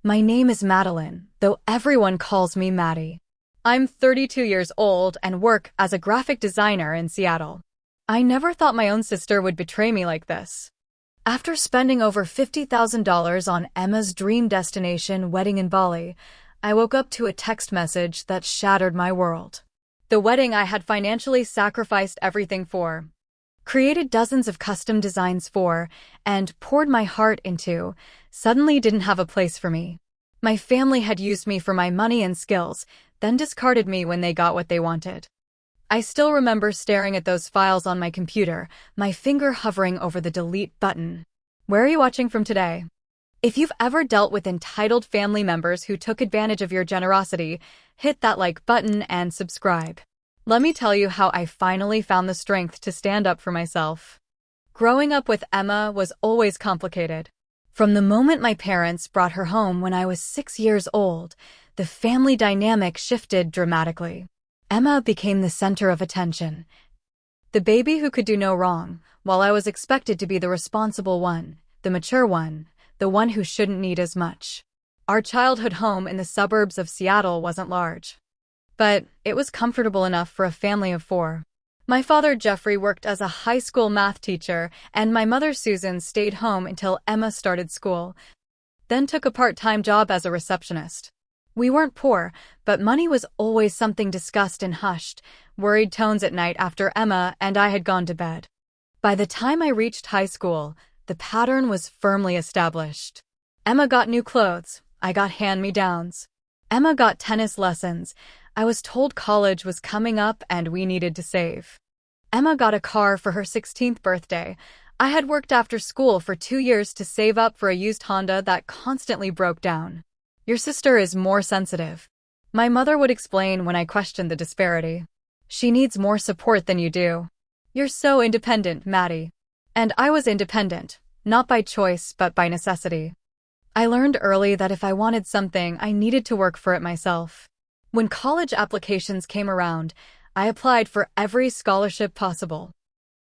My name is Madeline, though everyone calls me Maddie. I'm 32 years old and work as a graphic designer in Seattle. I never thought my own sister would betray me like this. After spending over $50,000 on Emma's dream destination wedding in Bali, I woke up to a text message that shattered my world. The wedding I had financially sacrificed everything for, created dozens of custom designs for, and poured my heart into, suddenly didn't have a place for me. My family had used me for my money and skills, then discarded me when they got what they wanted. I still remember staring at those files on my computer, my finger hovering over the delete button. Where are you watching from today? If you've ever dealt with entitled family members who took advantage of your generosity, hit that like button and subscribe. Let me tell you how I finally found the strength to stand up for myself. Growing up with Emma was always complicated. From the moment my parents brought her home when I was 6 years old, the family dynamic shifted dramatically. Emma became the center of attention, the baby who could do no wrong, while I was expected to be the responsible one, the mature one, the one who shouldn't need as much. Our childhood home in the suburbs of Seattle wasn't large, but it was comfortable enough for a family of 4. My father, Jeffrey, worked as a high school math teacher, and my mother, Susan, stayed home until Emma started school, then took a part-time job as a receptionist. We weren't poor, but money was always something discussed in hushed, worried tones at night after Emma and I had gone to bed. By the time I reached high school, the pattern was firmly established. Emma got new clothes, I got hand-me-downs. Emma got tennis lessons, I was told college was coming up and we needed to save. Emma got a car for her 16th birthday. I had worked after school for 2 years to save up for a used Honda that constantly broke down. Your sister is more sensitive, my mother would explain when I questioned the disparity. She needs more support than you do. You're so independent, Maddie. And I was independent, not by choice but by necessity. I learned early that if I wanted something, I needed to work for it myself. When college applications came around, I applied for every scholarship possible.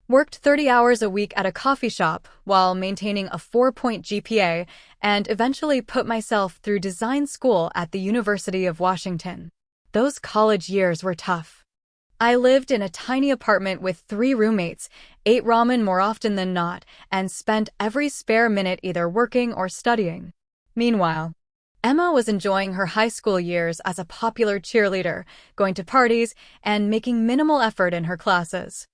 Worked 30 hours a week at a coffee shop while maintaining a 4-point GPA, and eventually put myself through design school at the University of Washington. Those college years were tough. I lived in a tiny apartment with 3 roommates, ate ramen more often than not, and spent every spare minute either working or studying. Meanwhile, Emma was enjoying her high school years as a popular cheerleader, going to parties, and making minimal effort in her classes.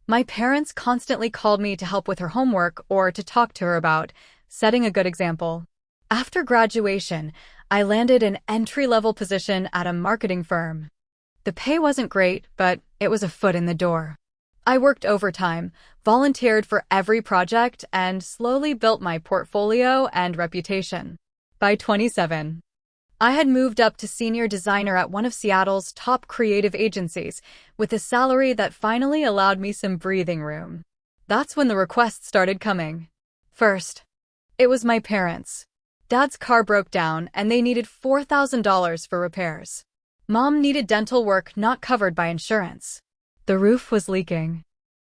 My parents constantly called me to help with her homework or to talk to her about setting a good example. After graduation, I landed an entry-level position at a marketing firm. The pay wasn't great, but it was a foot in the door. I worked overtime, volunteered for every project, and slowly built my portfolio and reputation. By 27, I had moved up to senior designer at one of Seattle's top creative agencies, with a salary that finally allowed me some breathing room. That's when the requests started coming. First, it was my parents. Dad's car broke down and they needed $4,000 for repairs. Mom needed dental work not covered by insurance. The roof was leaking.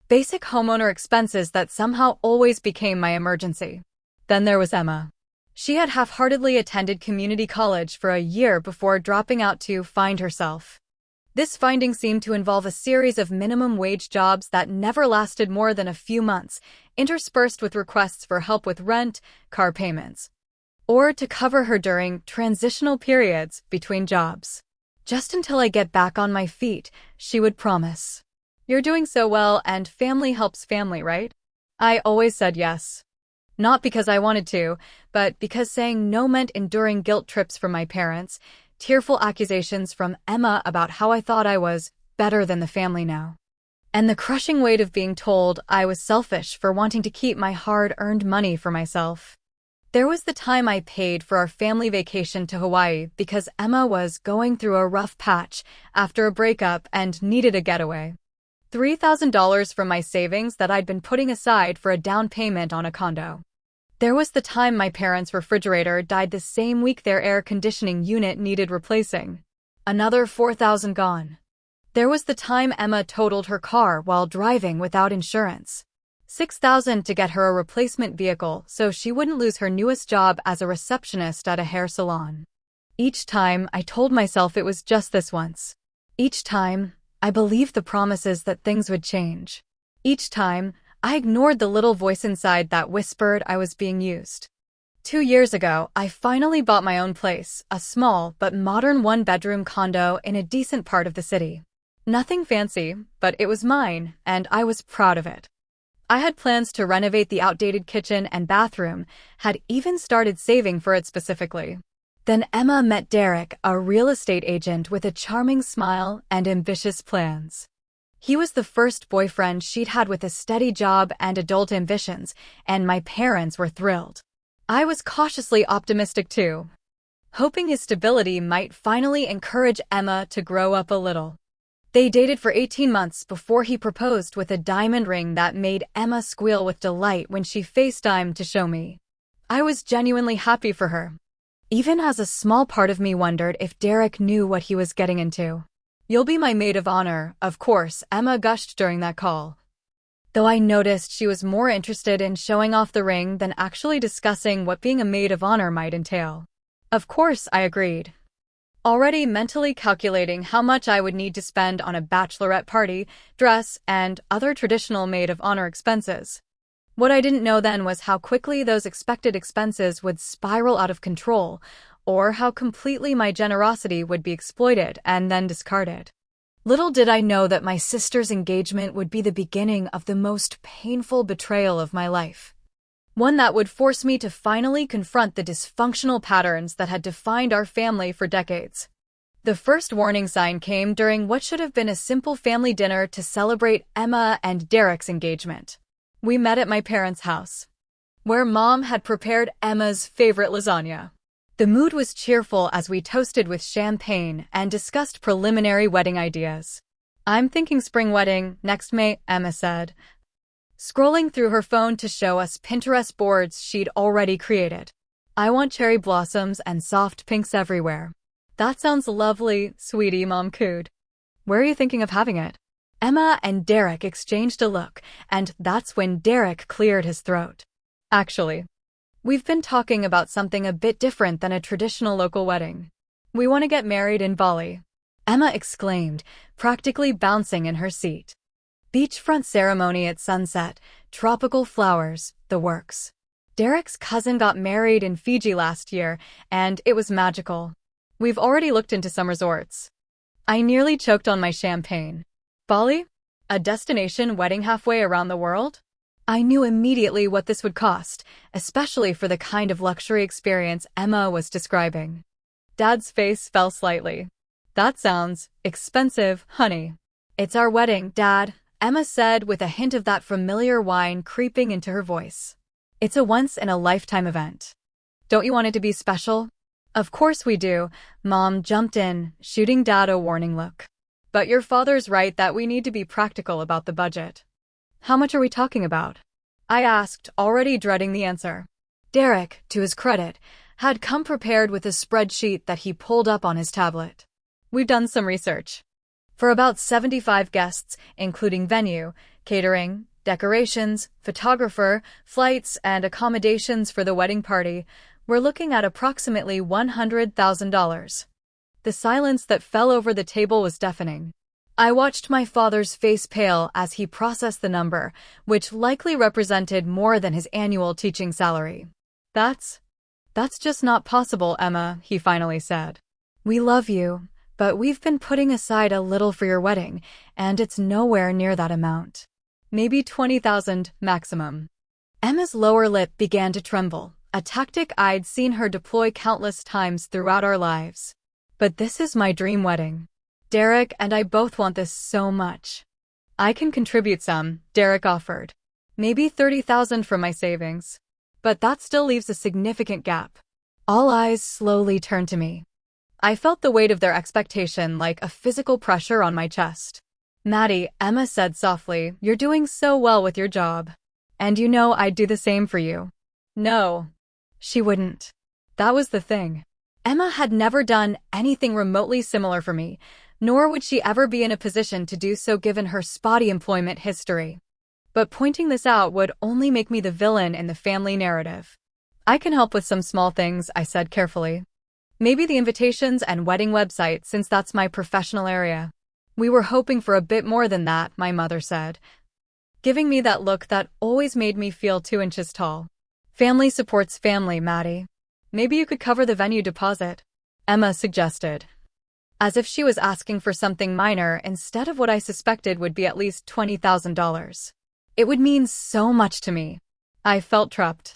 Basic homeowner expenses that somehow always became my emergency. Then there was Emma. She had half-heartedly attended community college for a year before dropping out to find herself. This finding seemed to involve a series of minimum wage jobs that never lasted more than a few months, interspersed with requests for help with rent, car payments, or to cover her during transitional periods between jobs. Just until I get back on my feet, she would promise. You're doing so well and family helps family, right? I always said yes. Not because I wanted to, but because saying no meant enduring guilt trips from my parents, tearful accusations from Emma about how I thought I was better than the family now, and the crushing weight of being told I was selfish for wanting to keep my hard-earned money for myself. There was the time I paid for our family vacation to Hawaii because Emma was going through a rough patch after a breakup and needed a getaway. $3,000 from my savings that I'd been putting aside for a down payment on a condo. There was the time my parents' refrigerator died the same week their air conditioning unit needed replacing. Another $4,000 gone. There was the time Emma totaled her car while driving without insurance. $6,000 to get her a replacement vehicle so she wouldn't lose her newest job as a receptionist at a hair salon. Each time, I told myself it was just this once. Each time, I believed the promises that things would change. Each time, I ignored the little voice inside that whispered I was being used. 2 years ago, I finally bought my own place, a small but modern one-bedroom condo in a decent part of the city. Nothing fancy, but it was mine, and I was proud of it. I had plans to renovate the outdated kitchen and bathroom, had even started saving for it specifically. Then Emma met Derek, a real estate agent with a charming smile and ambitious plans. He was the first boyfriend she'd had with a steady job and adult ambitions, and my parents were thrilled. I was cautiously optimistic too, hoping his stability might finally encourage Emma to grow up a little. They dated for 18 months before he proposed with a diamond ring that made Emma squeal with delight when she FaceTimed to show me. I was genuinely happy for her, even as a small part of me wondered if Derek knew what he was getting into. "You'll be my maid of honor, of course," Emma gushed during that call. Though I noticed she was more interested in showing off the ring than actually discussing what being a maid of honor might entail. Of course, I agreed, already mentally calculating how much I would need to spend on a bachelorette party, dress, and other traditional maid of honor expenses. What I didn't know then was how quickly those expected expenses would spiral out of control, or how completely my generosity would be exploited and then discarded. Little did I know that my sister's engagement would be the beginning of the most painful betrayal of my life. One that would force me to finally confront the dysfunctional patterns that had defined our family for decades. The first warning sign came during what should have been a simple family dinner to celebrate Emma and Derek's engagement. We met at my parents' house, where Mom had prepared Emma's favorite lasagna. The mood was cheerful as we toasted with champagne and discussed preliminary wedding ideas. "I'm thinking spring wedding, next May," Emma said, scrolling through her phone to show us Pinterest boards she'd already created. "I want cherry blossoms and soft pinks everywhere." "That sounds lovely, sweetie," Mom cooed. "Where are you thinking of having it?" Emma and Derek exchanged a look, and that's when Derek cleared his throat. "Actually, we've been talking about something a bit different than a traditional local wedding. We want to get married in Bali," Emma exclaimed, practically bouncing in her seat. Beachfront ceremony at sunset, tropical flowers, the works. Derek's cousin got married in Fiji last year, and it was magical. We've already looked into some resorts. I nearly choked on my champagne. Bali? A destination wedding halfway around the world? I knew immediately what this would cost, especially for the kind of luxury experience Emma was describing. Dad's face fell slightly. "That sounds expensive, honey." "It's our wedding, Dad," Emma said with a hint of that familiar whine creeping into her voice. "It's a once-in-a-lifetime event. Don't you want it to be special?" "Of course we do," Mom jumped in, shooting Dad a warning look. "But your father's right that we need to be practical about the budget." "How much are we talking about?" I asked, already dreading the answer. Derek, to his credit, had come prepared with a spreadsheet that he pulled up on his tablet. "We've done some research. For about 75 guests, including venue, catering, decorations, photographer, flights, and accommodations for the wedding party, we're looking at approximately $100,000. The silence that fell over the table was deafening. I watched my father's face pale as he processed the number, which likely represented more than his annual teaching salary. That's just not possible, Emma," he finally said. "We love you, but we've been putting aside a little for your wedding, and it's nowhere near that amount. Maybe 20,000 maximum." Emma's lower lip began to tremble, a tactic I'd seen her deploy countless times throughout our lives. "But this is my dream wedding. Derek and I both want this so much." "I can contribute some," Derek offered. "Maybe 30,000 from my savings. But that still leaves a significant gap." All eyes slowly turned to me. I felt the weight of their expectation like a physical pressure on my chest. "Maddie," Emma said softly, "you're doing so well with your job. And you know I'd do the same for you." No, she wouldn't. That was the thing. Emma had never done anything remotely similar for me, nor would she ever be in a position to do so given her spotty employment history. But pointing this out would only make me the villain in the family narrative. I can help with some small things, I said carefully. Maybe the invitations and wedding website, since that's my professional area. We were hoping for a bit more than that, my mother said, giving me that look that always made me feel 2 inches tall. Family supports family, Maddie. Maybe you could cover the venue deposit, Emma suggested, as if she was asking for something minor instead of what I suspected would be at least $20,000. It would mean so much to me. I felt trapped,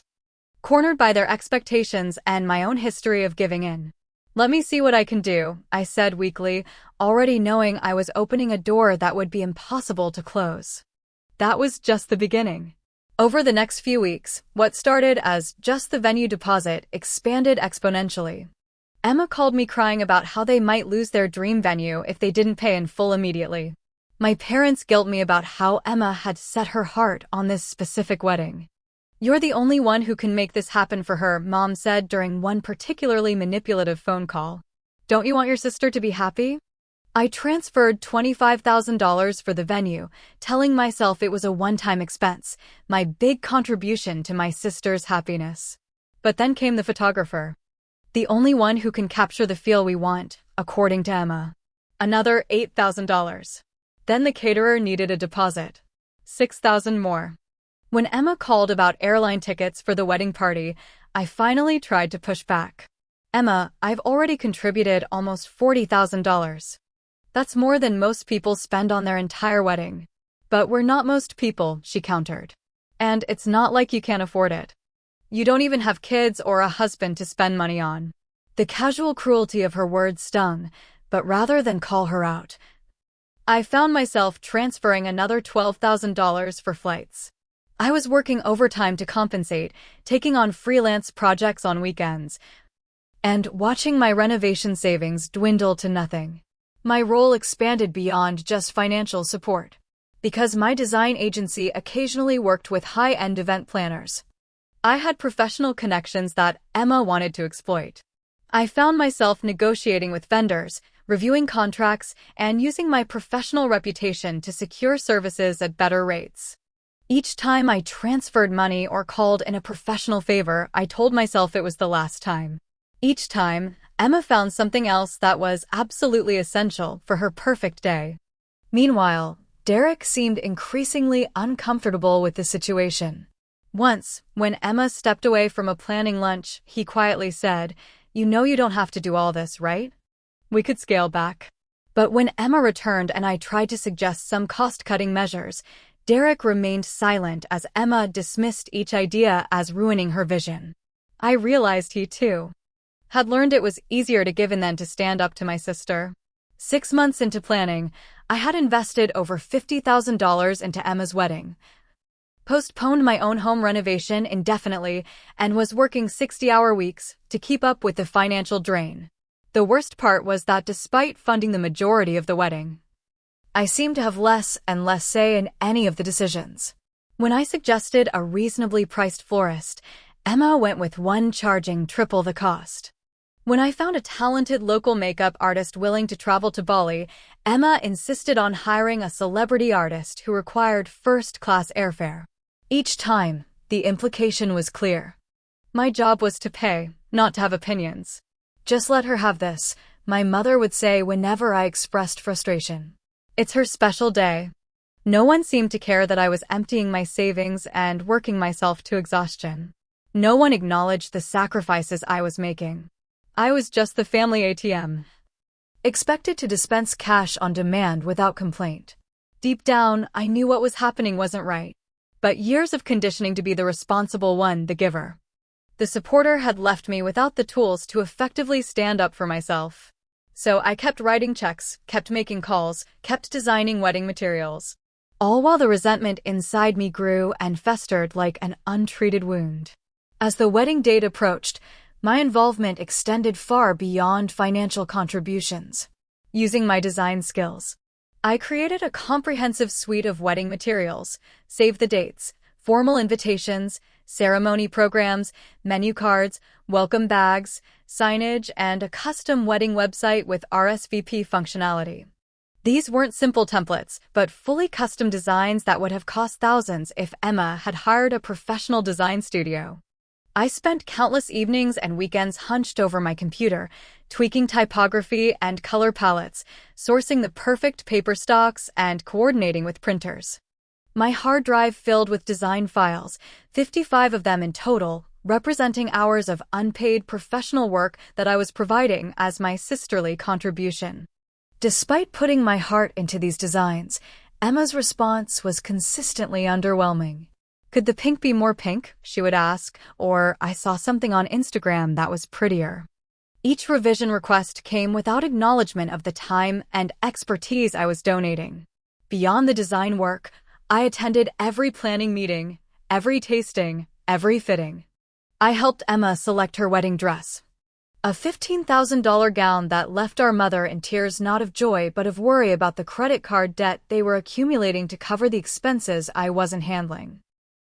cornered by their expectations and my own history of giving in. Let me see what I can do, I said weakly, already knowing I was opening a door that would be impossible to close. That was just the beginning. Over the next few weeks, what started as just the venue deposit expanded exponentially. Emma called me crying about how they might lose their dream venue if they didn't pay in full immediately. My parents guilt me about how Emma had set her heart on this specific wedding. You're the only one who can make this happen for her, Mom said during one particularly manipulative phone call. Don't you want your sister to be happy? I transferred $25,000 for the venue, telling myself it was a one-time expense, my big contribution to my sister's happiness. But then came the photographer. The only one who can capture the feel we want, according to Emma. Another $8,000. Then the caterer needed a deposit. $6,000 more. When Emma called about airline tickets for the wedding party, I finally tried to push back. Emma, I've already contributed almost $40,000. That's more than most people spend on their entire wedding. But we're not most people, she countered. And it's not like you can't afford it. You don't even have kids or a husband to spend money on. The casual cruelty of her words stung, but rather than call her out, I found myself transferring another $12,000 for flights. I was working overtime to compensate, taking on freelance projects on weekends, and watching my renovation savings dwindle to nothing. My role expanded beyond just financial support, because my design agency occasionally worked with high-end event planners. I had professional connections that Emma wanted to exploit. I found myself negotiating with vendors, reviewing contracts, and using my professional reputation to secure services at better rates. Each time I transferred money or called in a professional favor, I told myself it was the last time. Each time, Emma found something else that was absolutely essential for her perfect day. Meanwhile, Derek seemed increasingly uncomfortable with the situation. Once, when Emma stepped away from a planning lunch, he quietly said, "You know you don't have to do all this, right? We could scale back." But when Emma returned and I tried to suggest some cost-cutting measures, Derek remained silent as Emma dismissed each idea as ruining her vision. I realized he, too, had learned it was easier to give in than to stand up to my sister. 6 months into planning, I had invested over $50,000 into Emma's wedding, postponed my own home renovation indefinitely, and was working 60-hour weeks to keep up with the financial drain. The worst part was that despite funding the majority of the wedding, I seemed to have less and less say in any of the decisions. When I suggested a reasonably priced florist, Emma went with one charging triple the cost. When I found a talented local makeup artist willing to travel to Bali, Emma insisted on hiring a celebrity artist who required first-class airfare. Each time, the implication was clear. My job was to pay, not to have opinions. "Just let her have this," my mother would say whenever I expressed frustration. It's her special day. No one seemed to care that I was emptying my savings and working myself to exhaustion. No one acknowledged the sacrifices I was making. I was just the family ATM, expected to dispense cash on demand without complaint. Deep down, I knew what was happening wasn't right. But years of conditioning to be the responsible one, the giver, the supporter, had left me without the tools to effectively stand up for myself. So I kept writing checks, kept making calls, kept designing wedding materials, all while the resentment inside me grew and festered like an untreated wound. As the wedding date approached, my involvement extended far beyond financial contributions. Using my design skills, I created a comprehensive suite of wedding materials, save the dates, formal invitations, ceremony programs, menu cards, welcome bags, signage, and a custom wedding website with RSVP functionality. These weren't simple templates, but fully custom designs that would have cost thousands if Emma had hired a professional design studio. I spent countless evenings and weekends hunched over my computer, tweaking typography and color palettes, sourcing the perfect paper stocks, and coordinating with printers. My hard drive filled with design files, 55 of them in total, representing hours of unpaid professional work that I was providing as my sisterly contribution. Despite putting my heart into these designs, Emma's response was consistently underwhelming. "Could the pink be more pink?" she would ask, or "I saw something on Instagram that was prettier." Each revision request came without acknowledgement of the time and expertise I was donating. Beyond the design work, I attended every planning meeting, every tasting, every fitting. I helped Emma select her wedding dress, a $15,000 gown that left our mother in tears not of joy but of worry about the credit card debt they were accumulating to cover the expenses I wasn't handling.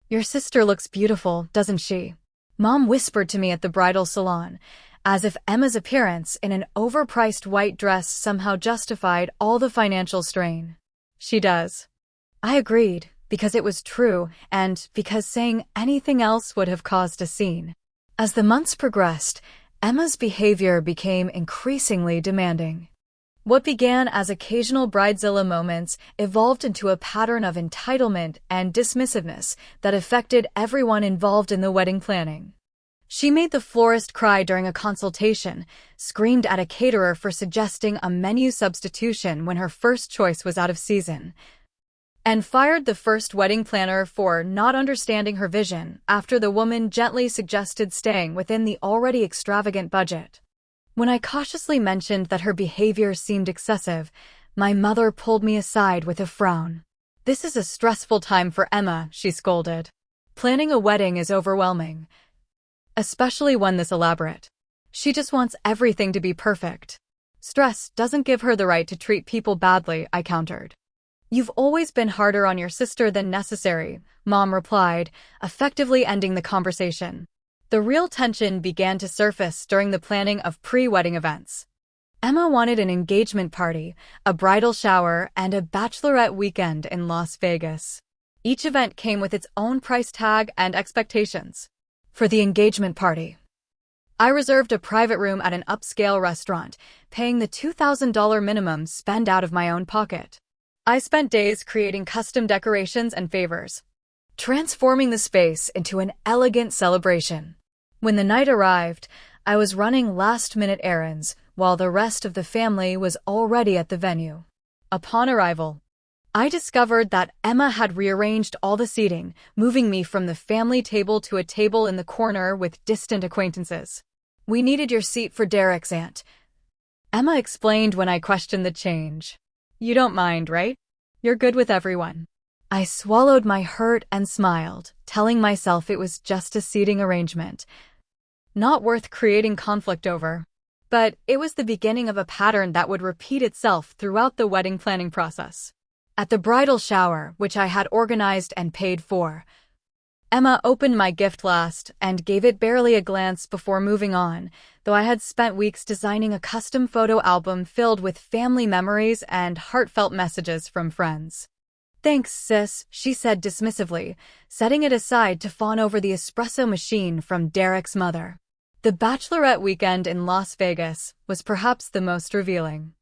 "Your sister looks beautiful, doesn't she?" Mom whispered to me at the bridal salon, as if Emma's appearance in an overpriced white dress somehow justified all the financial strain. "She does." I agreed, because it was true, and because saying anything else would have caused a scene. As the months progressed, Emma's behavior became increasingly demanding. What began as occasional bridezilla moments evolved into a pattern of entitlement and dismissiveness that affected everyone involved in the wedding planning. She made the florist cry during a consultation, screamed at a caterer for suggesting a menu substitution when her first choice was out of season, and fired the first wedding planner for not understanding her vision after the woman gently suggested staying within the already extravagant budget. When I cautiously mentioned that her behavior seemed excessive, my mother pulled me aside with a frown. "This is a stressful time for Emma," she scolded. "Planning a wedding is overwhelming, especially one this elaborate. She just wants everything to be perfect. Stress doesn't give her the right to treat people badly," I countered. "You've always been harder on your sister than necessary," Mom replied, effectively ending the conversation. The real tension began to surface during the planning of pre-wedding events. Emma wanted an engagement party, a bridal shower, and a bachelorette weekend in Las Vegas. Each event came with its own price tag and expectations. For the engagement party, I reserved a private room at an upscale restaurant, paying the $2,000 minimum spend out of my own pocket. I spent days creating custom decorations and favors, transforming the space into an elegant celebration. When the night arrived, I was running last-minute errands, while the rest of the family was already at the venue. Upon arrival, I discovered that Emma had rearranged all the seating, moving me from the family table to a table in the corner with distant acquaintances. "We needed your seat for Derek's aunt," Emma explained when I questioned the change. "You don't mind, right? You're good with everyone." I swallowed my hurt and smiled, telling myself it was just a seating arrangement, not worth creating conflict over. But it was the beginning of a pattern that would repeat itself throughout the wedding planning process. At the bridal shower, which I had organized and paid for, Emma opened my gift last and gave it barely a glance before moving on, though I had spent weeks designing a custom photo album filled with family memories and heartfelt messages from friends. "Thanks, sis," she said dismissively, setting it aside to fawn over the espresso machine from Derek's mother. The bachelorette weekend in Las Vegas was perhaps the most revealing.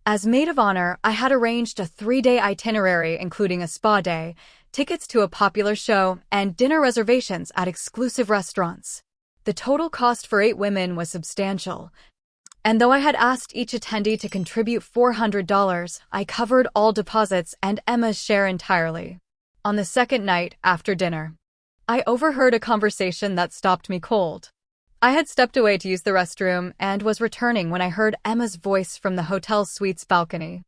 As maid of honor, I had arranged a 3-day itinerary including a spa day, tickets to a popular show, and dinner reservations at exclusive restaurants. The total cost for 8 women was substantial, and though I had asked each attendee to contribute $400, I covered all deposits and Emma's share entirely. On the second night, after dinner, I overheard a conversation that stopped me cold. I had stepped away to use the restroom and was returning when I heard Emma's voice from the hotel suite's balcony.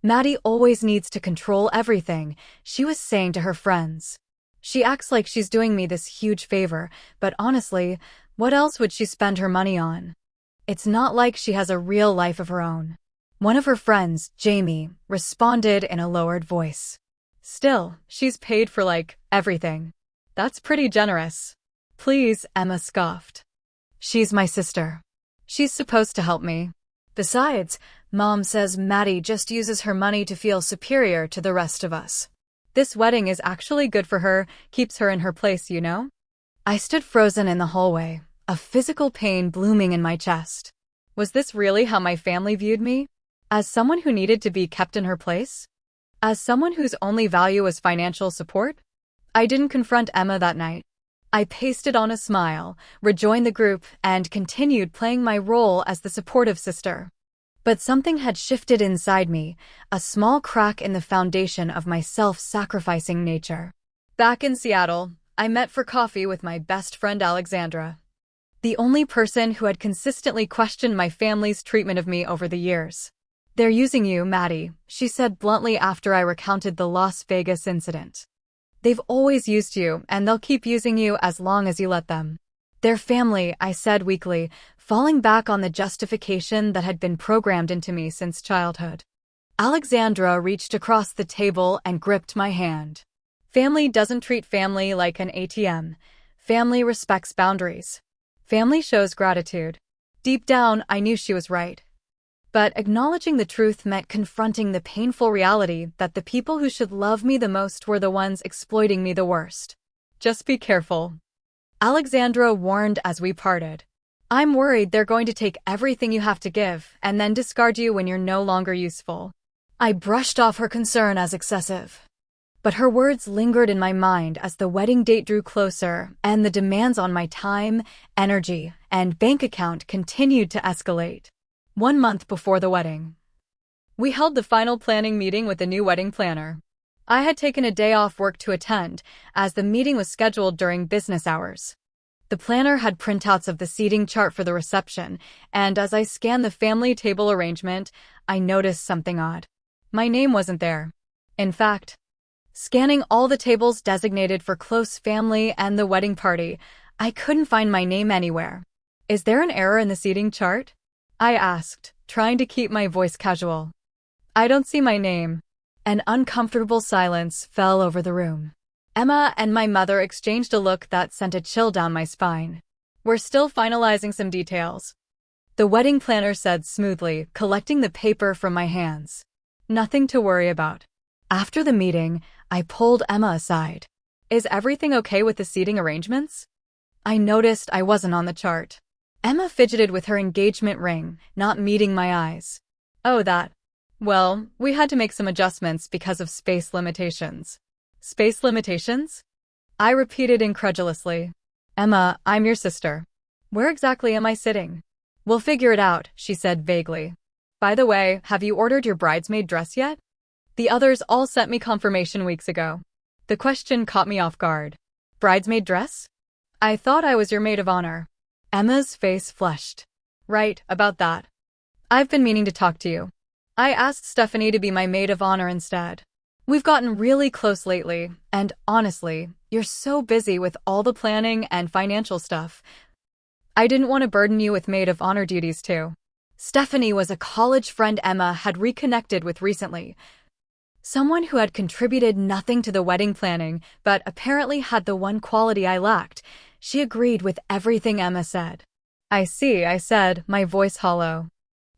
"Maddie always needs to control everything," she was saying to her friends. "She acts like she's doing me this huge favor, but honestly, what else would she spend her money on? It's not like she has a real life of her own." One of her friends, Jamie, responded in a lowered voice. "Still, she's paid for, everything. That's pretty generous." "Please," Emma scoffed. "She's my sister. She's supposed to help me." Besides, Mom says Maddie just uses her money to feel superior to the rest of us. This wedding is actually good for her, keeps her in her place, you know? I stood frozen in the hallway, a physical pain blooming in my chest. Was this really how my family viewed me? As someone who needed to be kept in her place? As someone whose only value was financial support? I didn't confront Emma that night. I pasted on a smile, rejoined the group, and continued playing my role as the supportive sister. But something had shifted inside me, a small crack in the foundation of my self-sacrificing nature. Back in Seattle, I met for coffee with my best friend Alexandra, the only person who had consistently questioned my family's treatment of me over the years. "They're using you, Maddie," she said bluntly after I recounted the Las Vegas incident. "They've always used you, and they'll keep using you as long as you let them." "Their family," I said weakly, falling back on the justification that had been programmed into me since childhood. Alexandra reached across the table and gripped my hand. "Family doesn't treat family like an ATM. Family respects boundaries. Family shows gratitude." Deep down, I knew she was right. But acknowledging the truth meant confronting the painful reality that the people who should love me the most were the ones exploiting me the worst. "Just be careful," Alexandra warned as we parted. "I'm worried they're going to take everything you have to give and then discard you when you're no longer useful." I brushed off her concern as excessive. But her words lingered in my mind as the wedding date drew closer and the demands on my time, energy, and bank account continued to escalate. 1 month before the wedding, we held the final planning meeting with the new wedding planner. I had taken a day off work to attend, as the meeting was scheduled during business hours. The planner had printouts of the seating chart for the reception, and as I scanned the family table arrangement, I noticed something odd. My name wasn't there. In fact, scanning all the tables designated for close family and the wedding party, I couldn't find my name anywhere. "Is there an error in the seating chart?" I asked, trying to keep my voice casual. "I don't see my name." An uncomfortable silence fell over the room. Emma and my mother exchanged a look that sent a chill down my spine. "We're still finalizing some details," the wedding planner said smoothly, collecting the paper from my hands. "Nothing to worry about." After the meeting, I pulled Emma aside. "Is everything okay with the seating arrangements?" I noticed I wasn't on the chart. Emma fidgeted with her engagement ring, not meeting my eyes. "Oh, that. Well, we had to make some adjustments because of space limitations." "Space limitations?" I repeated incredulously. "Emma, I'm your sister. Where exactly am I sitting?" "We'll figure it out," she said vaguely. "By the way, have you ordered your bridesmaid dress yet? The others all sent me confirmation weeks ago." The question caught me off guard. "Bridesmaid dress? I thought I was your maid of honor." Emma's face flushed. "Right, about that. I've been meaning to talk to you. I asked Stephanie to be my maid of honor instead. We've gotten really close lately, and honestly, you're so busy with all the planning and financial stuff. I didn't want to burden you with maid of honor duties too." Stephanie was a college friend Emma had reconnected with recently. Someone who had contributed nothing to the wedding planning, but apparently had the one quality I lacked. She agreed with everything Emma said. "I see," I said, my voice hollow.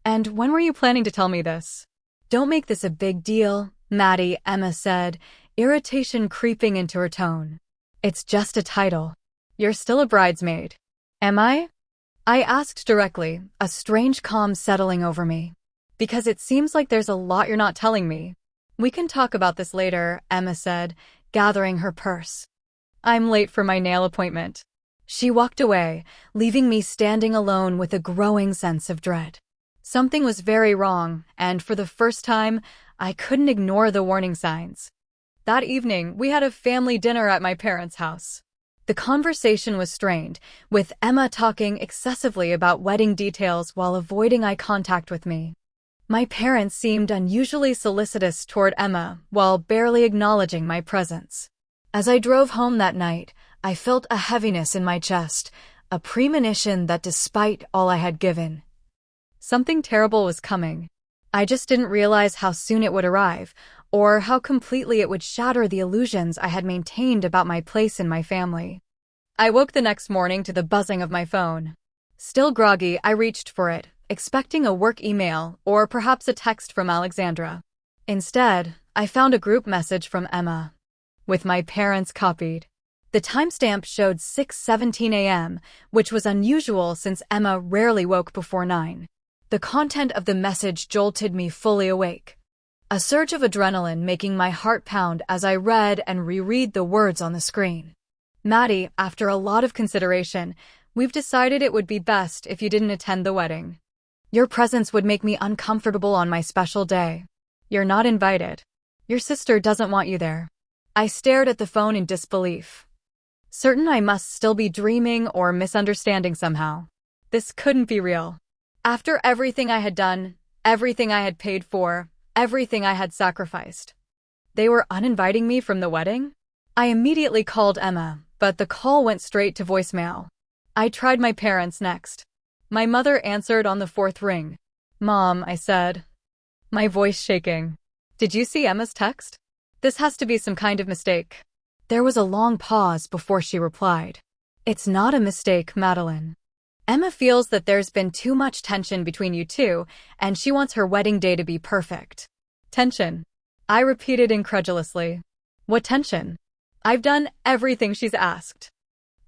"And when were you planning to tell me this?" "Don't make this a big deal, Maddie," Emma said, irritation creeping into her tone. "It's just a title. You're still a bridesmaid." "Am I?" I asked directly, a strange calm settling over me. "Because it seems like there's a lot you're not telling me." "We can talk about this later," Emma said, gathering her purse. "I'm late for my nail appointment." She walked away, leaving me standing alone with a growing sense of dread. Something was very wrong, and for the first time, I couldn't ignore the warning signs. That evening, we had a family dinner at my parents' house. The conversation was strained, with Emma talking excessively about wedding details while avoiding eye contact with me. My parents seemed unusually solicitous toward Emma while barely acknowledging my presence. As I drove home that night, I felt a heaviness in my chest, a premonition that despite all I had given, something terrible was coming. I just didn't realize how soon it would arrive, or how completely it would shatter the illusions I had maintained about my place in my family. I woke the next morning to the buzzing of my phone. Still groggy, I reached for it, expecting a work email or perhaps a text from Alexandra. Instead, I found a group message from Emma, with my parents copied. The timestamp showed 6:17 a.m., which was unusual since Emma rarely woke before 9. The content of the message jolted me fully awake, a surge of adrenaline making my heart pound as I read and reread the words on the screen. Maddie, after a lot of consideration, we've decided it would be best if you didn't attend the wedding. Your presence would make me uncomfortable on my special day. You're not invited. Your sister doesn't want you there. I stared at the phone in disbelief, certain I must still be dreaming or misunderstanding somehow. This couldn't be real. After everything I had done, everything I had paid for, everything I had sacrificed, they were uninviting me from the wedding? I immediately called Emma, but the call went straight to voicemail. I tried my parents next. My mother answered on the 4th ring. "Mom," I said, my voice shaking. "Did you see Emma's text? This has to be some kind of mistake." There was a long pause before she replied. "It's not a mistake, Madeline. Emma feels that there's been too much tension between you two, and she wants her wedding day to be perfect." "Tension?" I repeated incredulously. "What tension? I've done everything she's asked.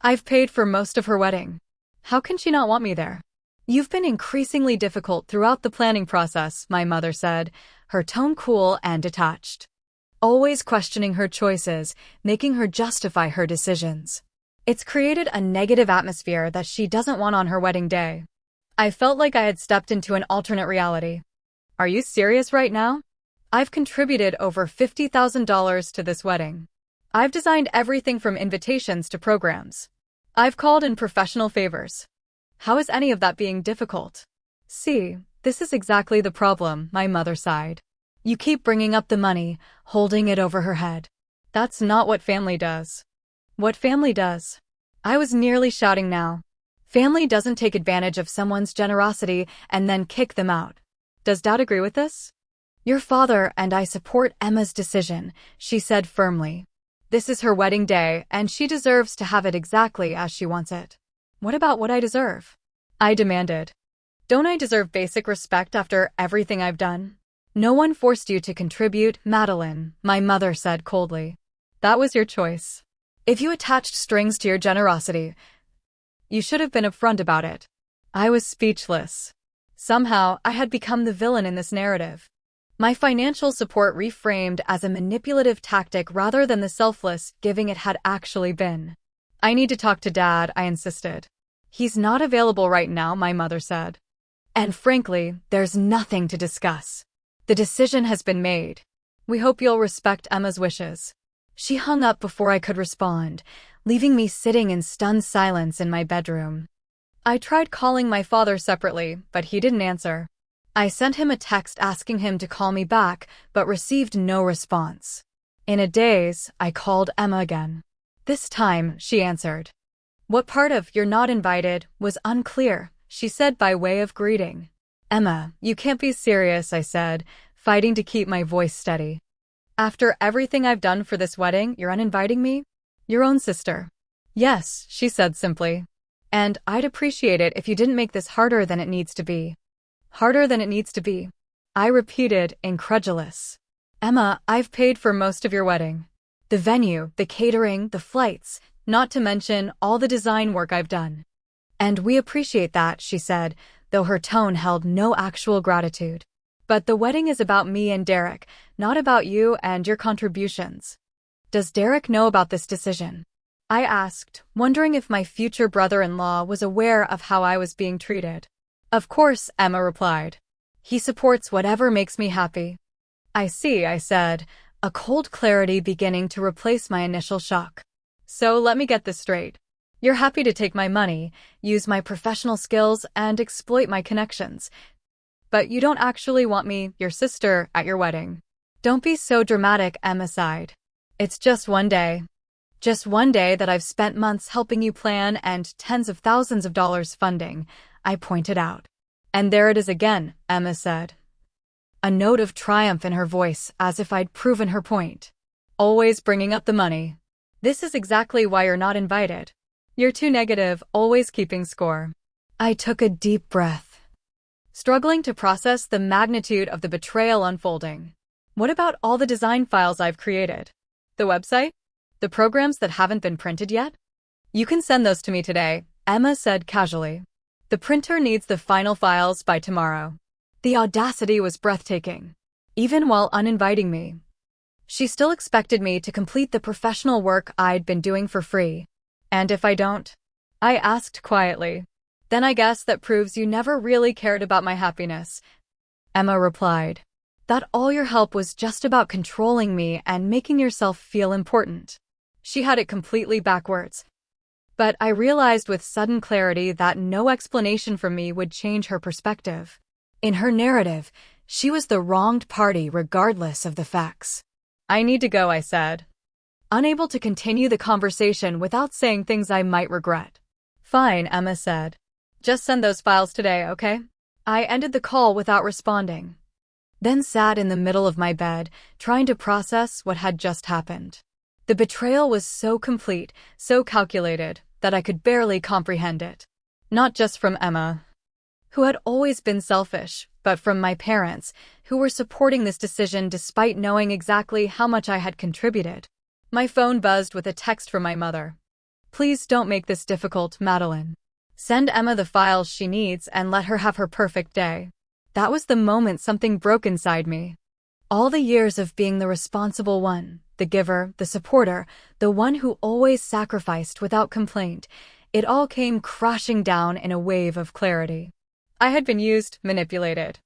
I've paid for most of her wedding. How can she not want me there?" "You've been increasingly difficult throughout the planning process," my mother said, her tone cool and detached. "Always questioning her choices, making her justify her decisions. It's created a negative atmosphere that she doesn't want on her wedding day." I felt like I had stepped into an alternate reality. "Are you serious right now? I've contributed over $50,000 to this wedding. I've designed everything from invitations to programs. I've called in professional favors. How is any of that being difficult?" "See, this is exactly the problem," my mother sighed. "You keep bringing up the money, holding it over her head. That's not what family does." "What family does?" I was nearly shouting now. "Family doesn't take advantage of someone's generosity and then kick them out. Does Dad agree with this?" "Your father and I support Emma's decision," she said firmly. "This is her wedding day, and she deserves to have it exactly as she wants it." "What about what I deserve?" I demanded. "Don't I deserve basic respect after everything I've done?" "No one forced you to contribute, Madeline," my mother said coldly. "That was your choice. If you attached strings to your generosity, you should have been upfront about it." I was speechless. Somehow, I had become the villain in this narrative. My financial support reframed as a manipulative tactic rather than the selfless giving it had actually been. "I need to talk to Dad," I insisted. "He's not available right now," my mother said. "And frankly, there's nothing to discuss. The decision has been made. We hope you'll respect Emma's wishes." She hung up before I could respond, leaving me sitting in stunned silence in my bedroom. I tried calling my father separately, but he didn't answer. I sent him a text asking him to call me back, but received no response. In a daze, I called Emma again. This time, she answered. "What part of 'you're not invited' was unclear," she said by way of greeting. "Emma, you can't be serious," I said, fighting to keep my voice steady. "After everything I've done for this wedding, you're uninviting me? Your own sister." "Yes," she said simply. "And I'd appreciate it if you didn't make this harder than it needs to be." "Harder than it needs to be?" I repeated, incredulous. "Emma, I've paid for most of your wedding. The venue, the catering, the flights, not to mention all the design work I've done." "And we appreciate that," she said, though her tone held no actual gratitude. "But the wedding is about me and Derek, not about you and your contributions." "Does Derek know about this decision?" I asked, wondering if my future brother-in-law was aware of how I was being treated. "Of course," Emma replied. "He supports whatever makes me happy." "I see," I said, a cold clarity beginning to replace my initial shock. "So let me get this straight. You're happy to take my money, use my professional skills, and exploit my connections. But you don't actually want me, your sister, at your wedding." "Don't be so dramatic," Emma sighed. "It's just one day. Just one day that I've spent months helping you plan and tens of thousands of dollars funding," I pointed out. "And there it is again," Emma said, a note of triumph in her voice as if I'd proven her point. "Always bringing up the money. This is exactly why you're not invited. You're too negative, always keeping score." I took a deep breath. struggling to process the magnitude of the betrayal unfolding. What about all the design files I've created? The website? The programs that haven't been printed yet? You can send those to me today, Emma said casually. The printer needs the final files by tomorrow. The audacity was breathtaking. Even while uninviting me, she still expected me to complete the professional work I'd been doing for free. And if I don't? I asked quietly. Then I guess that proves you never really cared about my happiness. Emma replied. That all your help was just about controlling me and making yourself feel important. She had it completely backwards. But I realized with sudden clarity that no explanation from me would change her perspective. In her narrative, she was the wronged party regardless of the facts. I need to go, I said, unable to continue the conversation without saying things I might regret. Fine, Emma said. Just send those files today, okay? I ended the call without responding, then sat in the middle of my bed, trying to process what had just happened. The betrayal was so complete, so calculated, that I could barely comprehend it. Not just from Emma, who had always been selfish, but from my parents, who were supporting this decision despite knowing exactly how much I had contributed. My phone buzzed with a text from my mother. Please don't make this difficult, Madeline. Send Emma the files she needs and let her have her perfect day. That was the moment something broke inside me. All the years of being the responsible one, the giver, the supporter, the one who always sacrificed without complaint, it all came crashing down in a wave of clarity. I had been used, manipulated,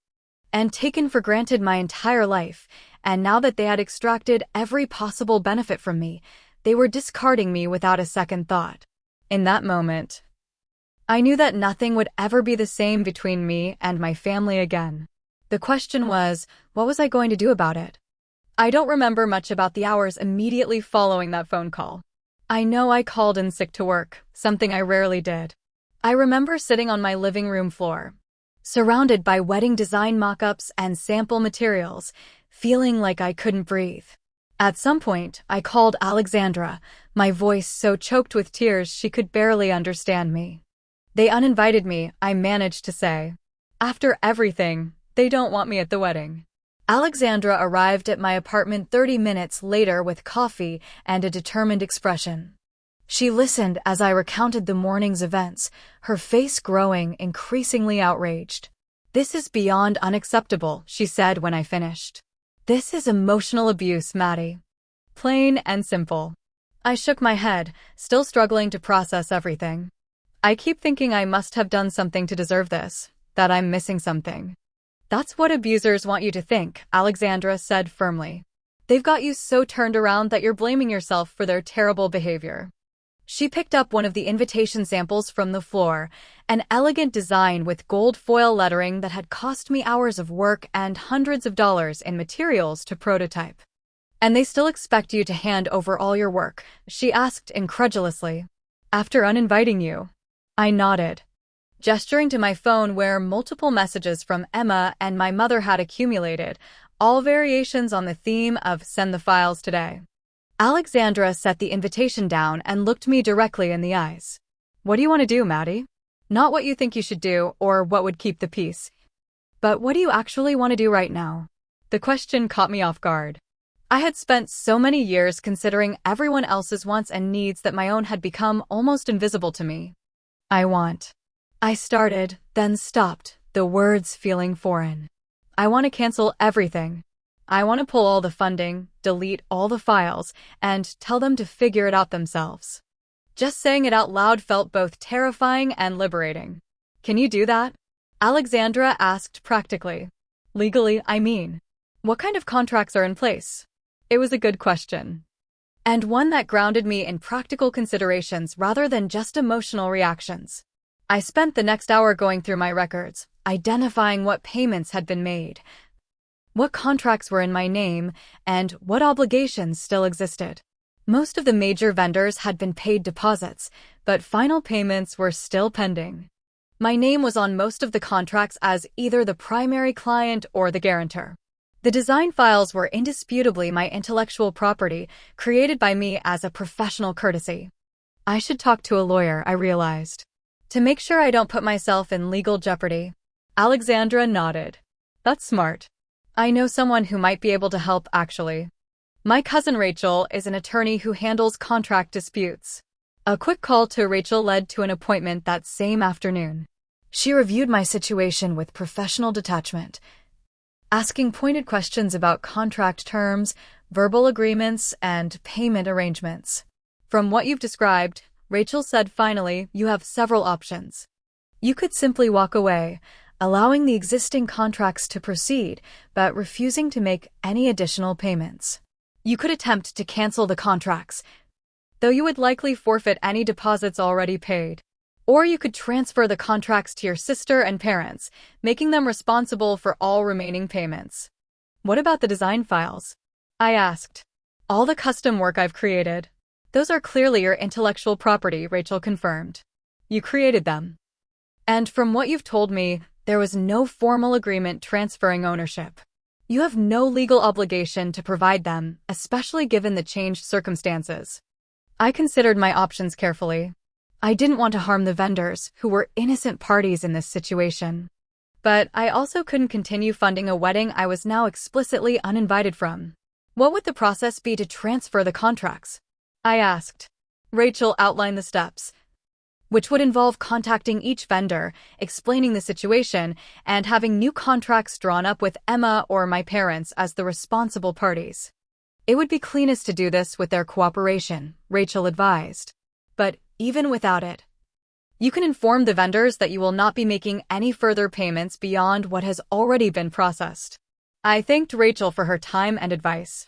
and taken for granted my entire life, and now that they had extracted every possible benefit from me, they were discarding me without a second thought. In that moment, I knew that nothing would ever be the same between me and my family again. The question was, what was I going to do about it? I don't remember much about the hours immediately following that phone call. I know I called in sick to work, something I rarely did. I remember sitting on my living room floor, surrounded by wedding design mock-ups and sample materials, feeling like I couldn't breathe. At some point, I called Alexandra, my voice so choked with tears she could barely understand me. They uninvited me, I managed to say. After everything, they don't want me at the wedding. Alexandra arrived at my apartment 30 minutes later with coffee and a determined expression. She listened as I recounted the morning's events, her face growing increasingly outraged. This is beyond unacceptable, she said when I finished. This is emotional abuse, Maddie. Plain and simple. I shook my head, still struggling to process everything. I keep thinking I must have done something to deserve this, that I'm missing something. That's what abusers want you to think, Alexandra said firmly. They've got you so turned around that you're blaming yourself for their terrible behavior. She picked up one of the invitation samples from the floor, an elegant design with gold foil lettering that had cost me hours of work and hundreds of dollars in materials to prototype. And they still expect you to hand over all your work, she asked incredulously. After uninviting you. I nodded, gesturing to my phone where multiple messages from Emma and my mother had accumulated, all variations on the theme of send the files today. Alexandra set the invitation down and looked me directly in the eyes. What do you want to do, Maddie? Not what you think you should do or what would keep the peace. But what do you actually want to do right now? The question caught me off guard. I had spent so many years considering everyone else's wants and needs that my own had become almost invisible to me. I started, then stopped, the words feeling foreign. I want to cancel everything. I want to pull all the funding, delete all the files, and tell them to figure it out themselves. Just saying it out loud felt both terrifying and liberating. Can you do that? Alexandra asked practically. Legally, I mean. What kind of contracts are in place? It was a good question, and one that grounded me in practical considerations rather than just emotional reactions. I spent the next hour going through my records, identifying what payments had been made, what contracts were in my name, and what obligations still existed. Most of the major vendors had been paid deposits, but final payments were still pending. My name was on most of the contracts as either the primary client or the guarantor. The design files were indisputably my intellectual property, created by me as a professional courtesy. I should talk to a lawyer, I realized, to make sure I don't put myself in legal jeopardy. Alexandra nodded. That's smart. I know someone who might be able to help, actually. My cousin Rachel is an attorney who handles contract disputes. A quick call to Rachel led to an appointment that same afternoon. She reviewed my situation with professional detachment, asking pointed questions about contract terms, verbal agreements, and payment arrangements. From what you've described, Rachel said finally, you have several options. You could simply walk away, allowing the existing contracts to proceed, but refusing to make any additional payments. You could attempt to cancel the contracts, though you would likely forfeit any deposits already paid. Or you could transfer the contracts to your sister and parents, making them responsible for all remaining payments. What about the design files? I asked. All the custom work I've created. Those are clearly your intellectual property, Rachel confirmed. You created them. And from what you've told me, there was no formal agreement transferring ownership. You have no legal obligation to provide them, especially given the changed circumstances. I considered my options carefully. I didn't want to harm the vendors, who were innocent parties in this situation. But I also couldn't continue funding a wedding I was now explicitly uninvited from. What would the process be to transfer the contracts? I asked. Rachel outlined the steps, which would involve contacting each vendor, explaining the situation, and having new contracts drawn up with Emma or my parents as the responsible parties. It would be cleanest to do this with their cooperation, Rachel advised. But even without it, you can inform the vendors that you will not be making any further payments beyond what has already been processed. I thanked Rachel for her time and advice,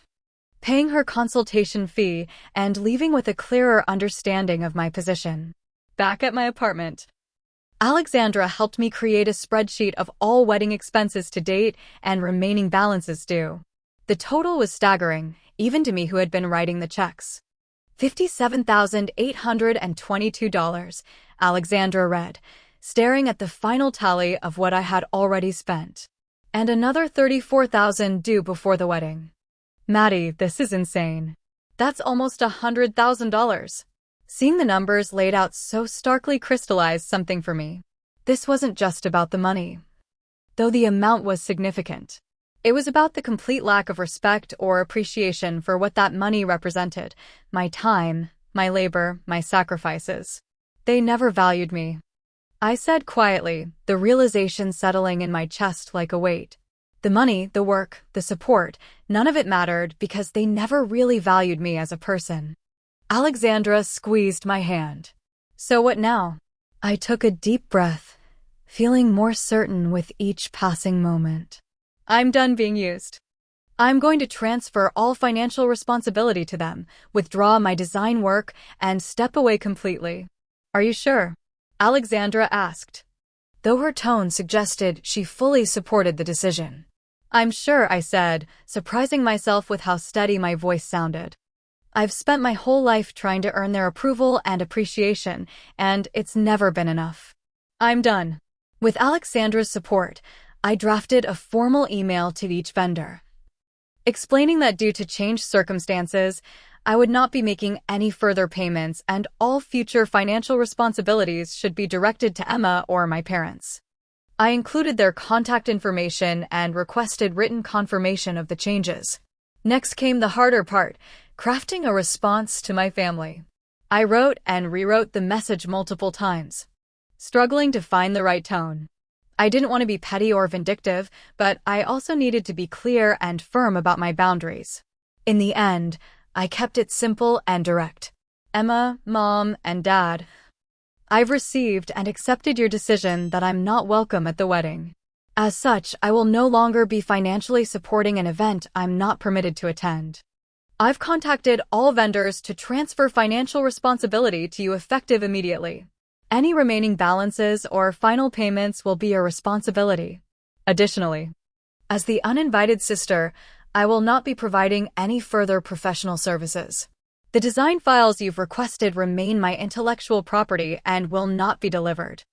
paying her consultation fee and leaving with a clearer understanding of my position. Back at my apartment, Alexandra helped me create a spreadsheet of all wedding expenses to date and remaining balances due. The total was staggering, even to me who had been writing the checks. $57,822, Alexandra read, staring at the final tally of what I had already spent. And another $34,000 due before the wedding. Maddie, this is insane. That's almost $100,000. Seeing the numbers laid out so starkly crystallized something for me. This wasn't just about the money, though the amount was significant. It was about the complete lack of respect or appreciation for what that money represented. My time, my labor, my sacrifices. They never valued me. I said quietly, the realization settling in my chest like a weight. The money, the work, the support, none of it mattered because they never really valued me as a person. Alexandra squeezed my hand. So what now? I took a deep breath, feeling more certain with each passing moment. I'm done being used. I'm going to transfer all financial responsibility to them, withdraw my design work, and step away completely. Are you sure? Alexandra asked, though her tone suggested she fully supported the decision. I'm sure, I said, surprising myself with how steady my voice sounded. I've spent my whole life trying to earn their approval and appreciation, and it's never been enough. I'm done. With Alexandra's support, I drafted a formal email to each vendor, explaining that due to changed circumstances, I would not be making any further payments and all future financial responsibilities should be directed to Emma or my parents. I included their contact information and requested written confirmation of the changes. Next came the harder part, crafting a response to my family. I wrote and rewrote the message multiple times, struggling to find the right tone. I didn't want to be petty or vindictive, but I also needed to be clear and firm about my boundaries. In the end, I kept it simple and direct. Emma, Mom, and Dad, I've received and accepted your decision that I'm not welcome at the wedding. As such, I will no longer be financially supporting an event I'm not permitted to attend. I've contacted all vendors to transfer financial responsibility to you effective immediately. Any remaining balances or final payments will be your responsibility. Additionally, as the uninvited sister, I will not be providing any further professional services. The design files you've requested remain my intellectual property and will not be delivered.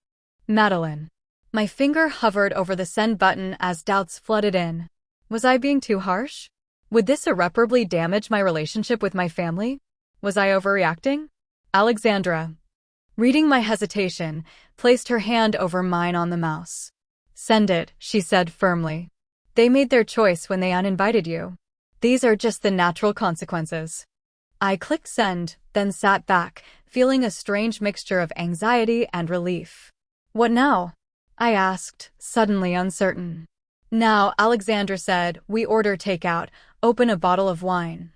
Madeline. My finger hovered over the send button as doubts flooded in. Was I being too harsh? Would this irreparably damage my relationship with my family? Was I overreacting? Alexandra, reading my hesitation, placed her hand over mine on the mouse. Send it, she said firmly. They made their choice when they uninvited you. These are just the natural consequences. I clicked send, then sat back, feeling a strange mixture of anxiety and relief. What now? I asked, suddenly uncertain. Now, Alexandra said, we order takeout, open a bottle of wine,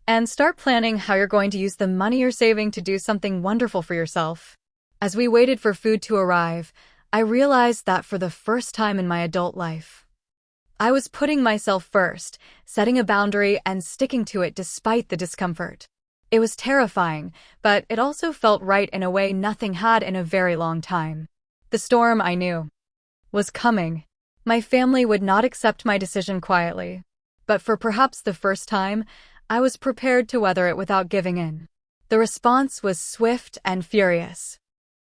and start planning how you're going to use the money you're saving to do something wonderful for yourself. As we waited for food to arrive, I realized that for the first time in my adult life, I was putting myself first, setting a boundary and sticking to it despite the discomfort. It was terrifying, but it also felt right in a way nothing had in a very long time. The storm, I knew, was coming. My family would not accept my decision quietly, but for perhaps the first time, I was prepared to weather it without giving in. The response was swift and furious.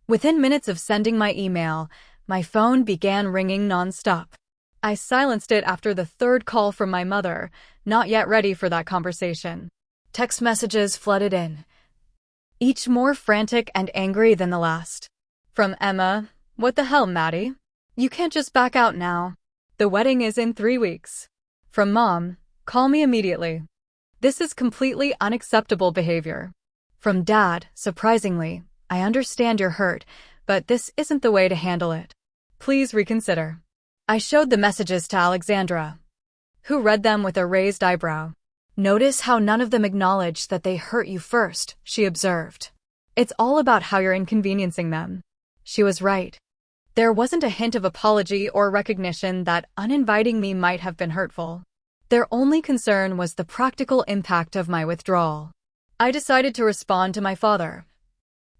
Within minutes of sending my email, my phone began ringing nonstop. I silenced it after the third call from my mother, not yet ready for that conversation. Text messages flooded in, each more frantic and angry than the last. From Emma, what the hell, Maddie? You can't just back out now. The wedding is in 3 weeks. From Mom, call me immediately. This is completely unacceptable behavior. From Dad, surprisingly, I understand you're hurt, but this isn't the way to handle it. Please reconsider. I showed the messages to Alexandra, who read them with a raised eyebrow. Notice how none of them acknowledged that they hurt you first, she observed. It's all about how you're inconveniencing them. She was right. There wasn't a hint of apology or recognition that uninviting me might have been hurtful. Their only concern was the practical impact of my withdrawal. I decided to respond to my father,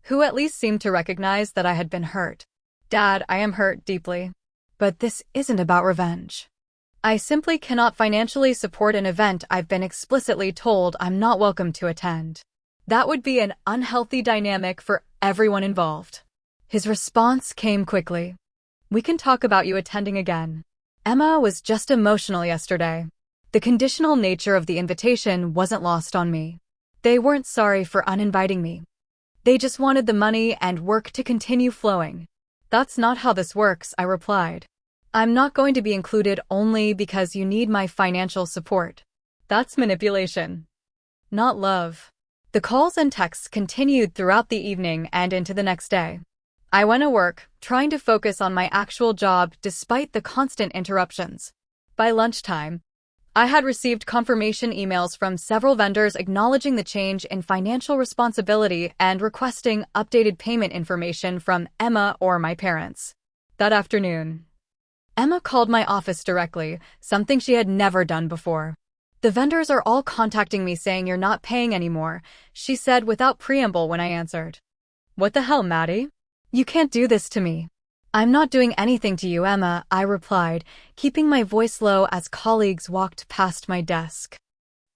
who at least seemed to recognize that I had been hurt. Dad, I am hurt deeply. But this isn't about revenge. I simply cannot financially support an event I've been explicitly told I'm not welcome to attend. That would be an unhealthy dynamic for everyone involved. His response came quickly. We can talk about you attending again. Emma was just emotional yesterday. The conditional nature of the invitation wasn't lost on me. They weren't sorry for uninviting me. They just wanted the money and work to continue flowing. That's not how this works, I replied. I'm not going to be included only because you need my financial support. That's manipulation, not love. The calls and texts continued throughout the evening and into the next day. I went to work, trying to focus on my actual job despite the constant interruptions. By lunchtime, I had received confirmation emails from several vendors acknowledging the change in financial responsibility and requesting updated payment information from Emma or my parents. That afternoon, Emma called my office directly, something she had never done before. The vendors are all contacting me saying you're not paying anymore, she said without preamble when I answered. What the hell, Maddie? You can't do this to me. I'm not doing anything to you, Emma, I replied, keeping my voice low as colleagues walked past my desk.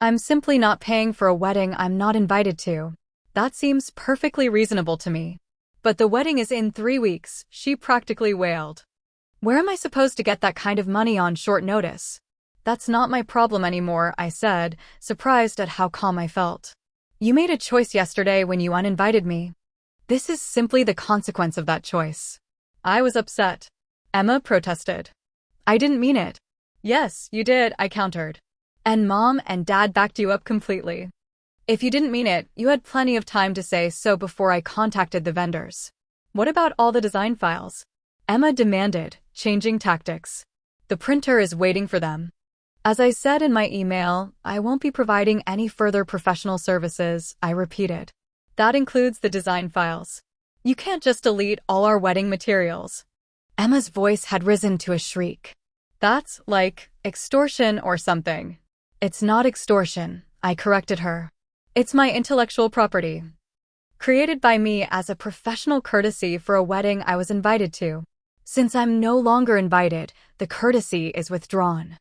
I'm simply not paying for a wedding I'm not invited to. That seems perfectly reasonable to me. But the wedding is in 3 weeks, she practically wailed. Where am I supposed to get that kind of money on short notice? That's not my problem anymore, I said, surprised at how calm I felt. You made a choice yesterday when you uninvited me. This is simply the consequence of that choice. I was upset. Emma protested. I didn't mean it. Yes, you did, I countered. And Mom and Dad backed you up completely. If you didn't mean it, you had plenty of time to say so before I contacted the vendors. What about all the design files? Emma demanded, changing tactics. The printer is waiting for them. As I said in my email, I won't be providing any further professional services, I repeated. That includes the design files. You can't just delete all our wedding materials. Emma's voice had risen to a shriek. That's like extortion or something. It's not extortion, I corrected her. It's my intellectual property, created by me as a professional courtesy for a wedding I was invited to. Since I'm no longer invited, the courtesy is withdrawn.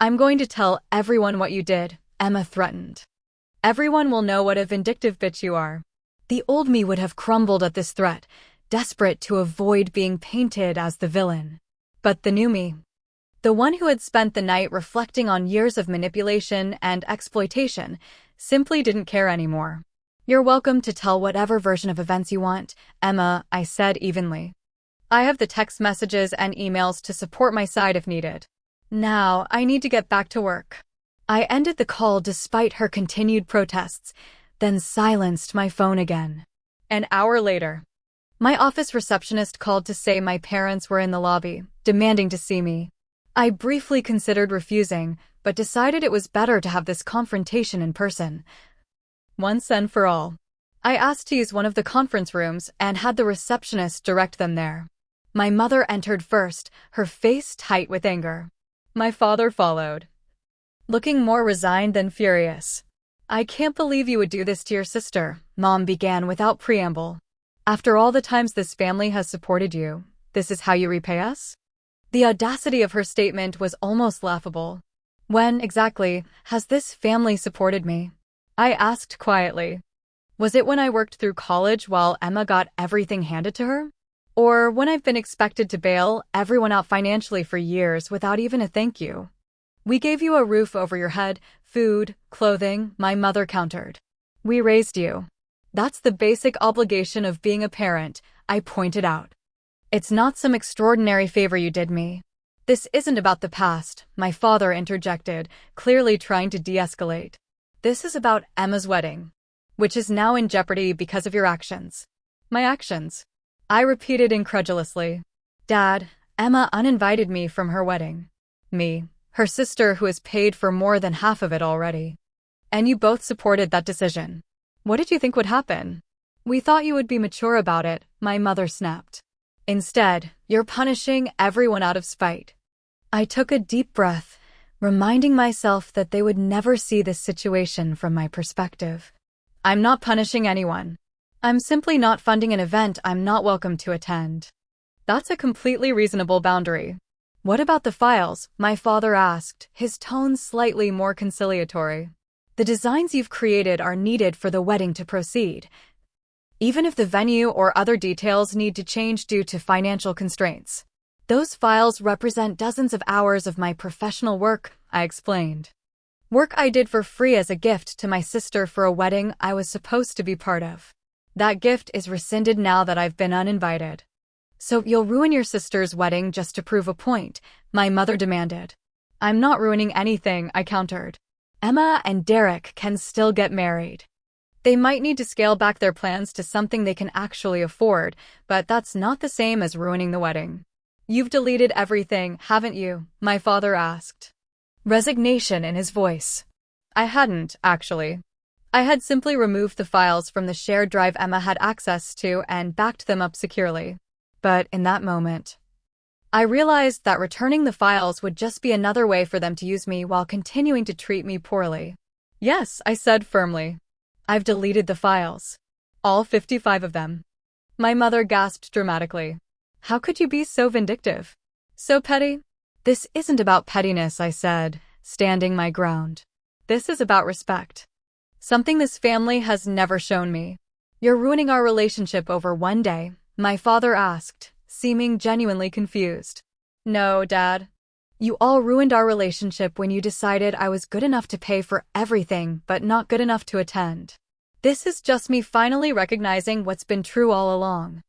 I'm going to tell everyone what you did, Emma threatened. Everyone will know what a vindictive bitch you are. The old me would have crumbled at this threat, desperate to avoid being painted as the villain. But the new me, the one who had spent the night reflecting on years of manipulation and exploitation, simply didn't care anymore. You're welcome to tell whatever version of events you want, Emma, I said evenly. I have the text messages and emails to support my side if needed. Now, I need to get back to work. I ended the call despite her continued protests, then silenced my phone again. An hour later, my office receptionist called to say my parents were in the lobby, demanding to see me. I briefly considered refusing, but decided it was better to have this confrontation in person. Once and for all, I asked to use one of the conference rooms and had the receptionist direct them there. My mother entered first, her face tight with anger. My father followed, looking more resigned than furious. "I can't believe you would do this to your sister," Mom began without preamble. "After all the times this family has supported you, this is how you repay us?" The audacity of her statement was almost laughable. "When, exactly, has this family supported me?" I asked quietly. Was it when I worked through college while Emma got everything handed to her? Or when I've been expected to bail everyone out financially for years without even a thank you? "We gave you a roof over your head, food, clothing," my mother countered. "We raised you. That's the basic obligation of being a parent," I pointed out. "It's not some extraordinary favor you did me." "This isn't about the past," my father interjected, clearly trying to de-escalate. "This is about Emma's wedding, which is now in jeopardy because of your actions." "My actions?" I repeated incredulously. "Dad, Emma uninvited me from her wedding." "Me, her sister who has paid for more than half of it already. And you both supported that decision. What did you think would happen?" "We thought you would be mature about it," my mother snapped. "Instead, you're punishing everyone out of spite." I took a deep breath, reminding myself that they would never see this situation from my perspective. "I'm not punishing anyone. I'm simply not funding an event I'm not welcome to attend." "That's a completely reasonable boundary." "What about the files?" my father asked, his tone slightly more conciliatory. "The designs you've created are needed for the wedding to proceed, even if the venue or other details need to change due to financial constraints. Those files represent dozens of hours of my professional work," I explained. "Work I did for free as a gift to my sister for a wedding I was supposed to be part of. That gift is rescinded now that I've been uninvited." "So you'll ruin your sister's wedding just to prove a point?" my mother demanded. "I'm not ruining anything," I countered. "Emma and Derek can still get married. They might need to scale back their plans to something they can actually afford, but that's not the same as ruining the wedding." "You've deleted everything, haven't you?" my father asked, resignation in his voice. I hadn't, actually. I had simply removed the files from the shared drive Emma had access to and backed them up securely. But in that moment, I realized that returning the files would just be another way for them to use me while continuing to treat me poorly. "Yes," I said firmly. "I've deleted the files. All 55 of them." My mother gasped dramatically. "How could you be so vindictive? So petty?" "This isn't about pettiness," I said, standing my ground. "This is about respect. Something this family has never shown me." "You're ruining our relationship over one day?" my father asked, seeming genuinely confused. "No, Dad. You all ruined our relationship when you decided I was good enough to pay for everything but not good enough to attend. This is just me finally recognizing what's been true all along."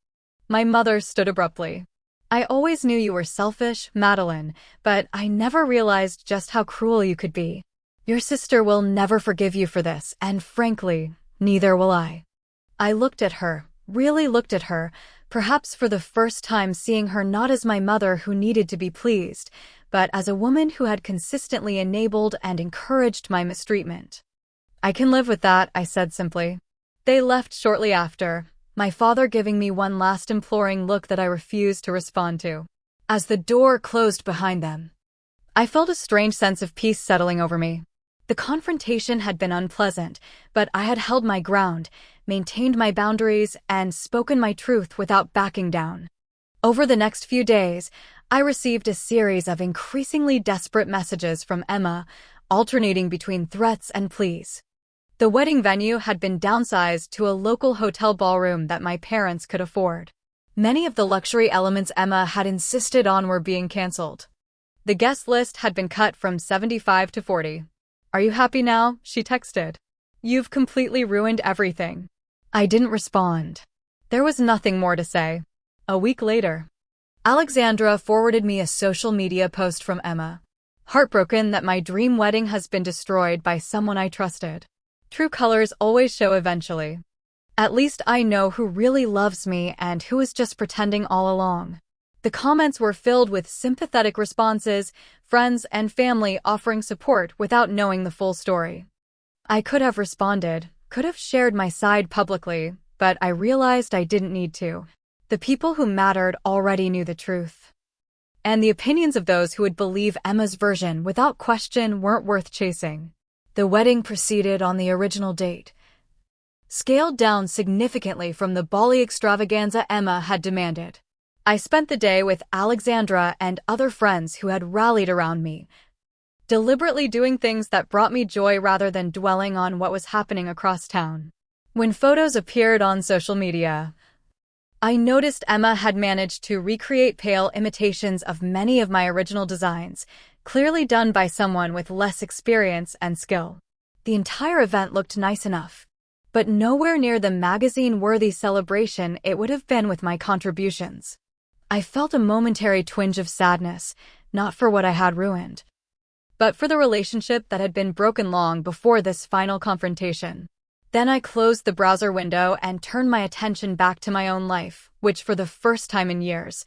My mother stood abruptly. "I always knew you were selfish, Madeline, but I never realized just how cruel you could be. Your sister will never forgive you for this, and frankly, neither will I." I looked at her, really looked at her, perhaps for the first time seeing her not as my mother who needed to be pleased, but as a woman who had consistently enabled and encouraged my mistreatment. "I can live with that," I said simply. They left shortly after, my father giving me one last imploring look that I refused to respond to. As the door closed behind them, I felt a strange sense of peace settling over me. The confrontation had been unpleasant, but I had held my ground, maintained my boundaries, and spoken my truth without backing down. Over the next few days, I received a series of increasingly desperate messages from Emma, alternating between threats and pleas. The wedding venue had been downsized to a local hotel ballroom that my parents could afford. Many of the luxury elements Emma had insisted on were being canceled. The guest list had been cut from 75 to 40. "Are you happy now?" she texted. "You've completely ruined everything." I didn't respond. There was nothing more to say. A week later, Alexandra forwarded me a social media post from Emma. Heartbroken that my dream wedding has been destroyed by someone I trusted. True colors always show eventually. At least I know who really loves me and who is just pretending all along. The comments were filled with sympathetic responses, friends and family offering support without knowing the full story. I could have responded, could have shared my side publicly, but I realized I didn't need to. The people who mattered already knew the truth. And the opinions of those who would believe Emma's version without question weren't worth chasing. The wedding proceeded on the original date, scaled down significantly from the Bali extravaganza Emma had demanded. I spent the day with Alexandra and other friends who had rallied around me, deliberately doing things that brought me joy rather than dwelling on what was happening across town. When photos appeared on social media, I noticed Emma had managed to recreate pale imitations of many of my original designs, clearly done by someone with less experience and skill. The entire event looked nice enough, but nowhere near the magazine-worthy celebration it would have been with my contributions. I felt a momentary twinge of sadness, not for what I had ruined, but for the relationship that had been broken long before this final confrontation. Then I closed the browser window and turned my attention back to my own life, which for the first time in years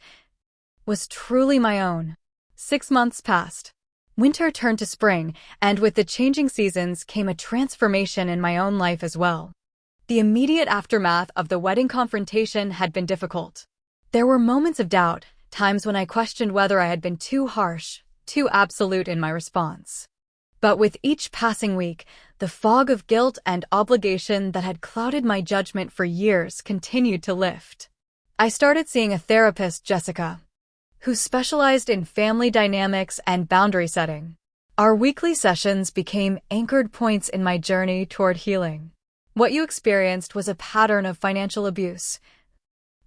was truly my own. 6 months passed. Winter turned to spring, and with the changing seasons came a transformation in my own life as well. The immediate aftermath of the wedding confrontation had been difficult. There were moments of doubt, times when I questioned whether I had been too harsh, too absolute in my response. But with each passing week, the fog of guilt and obligation that had clouded my judgment for years continued to lift. I started seeing a therapist, Jessica, who specialized in family dynamics and boundary setting. Our weekly sessions became anchored points in my journey toward healing. What you experienced was a pattern of financial abuse,